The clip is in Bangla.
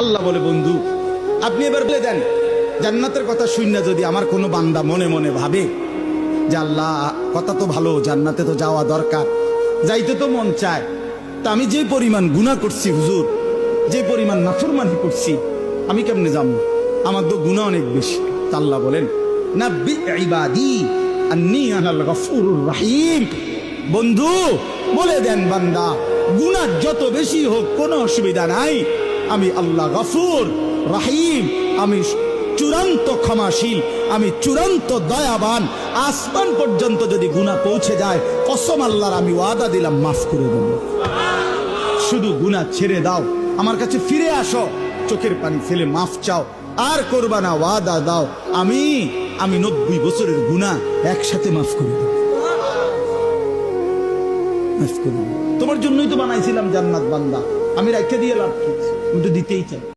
আল্লাহ বলে, বন্ধু আপনি এবার বলে দেন, জান্নাতের কথা শুননা যদি আমার কোনো বান্দা মনে মনে ভাবে যে আল্লাহ কথা তো ভালো, জান্নাতে তো যাওয়া দরকার, যাইতে তো মন চায়, তা আমি যে পরিমাণ গুনাহ করছি হুজুর, যে পরিমাণ নাফরমানি করছি, আমি কেমনে যাবো? আমার তো গুনাহ অনেক বেশি। তা আল্লাহ বলেন, নাব্বি ইবাদি আন্নী আনাল গফুরুর রহিম। বন্ধু বলে দেন, বান্দা গুনাহ যত বেশি হোক কোনো অসুবিধা নাই, আমি আল্লাহ গফুর রহিম, আমি চূড়ান্ত ক্ষমাশীল, আমি চূড়ান্ত দয়াবান। আসমান পর্যন্ত যদি গুনাহ পৌঁছে যায়, কসম আল্লাহর আমি ওয়াদা দিলাম মাফ করে দেব। শুধু গুনাহ ছেড়ে দাও, আমার কাছে ফিরে আসো, চোখের পানি ফেলে মাফ চাও, আর করবা না, ওয়াদা দাও, আমি 90 বছরের গুনাহ একসাথে মাফ করে দেব। মাফ করে দেব। তোমার জন্যই তো বানাইছিলাম জান্নাত বান্দা, আমি রাখতে দিয়ে লাভ কি? আমি তো দিতেই চাই।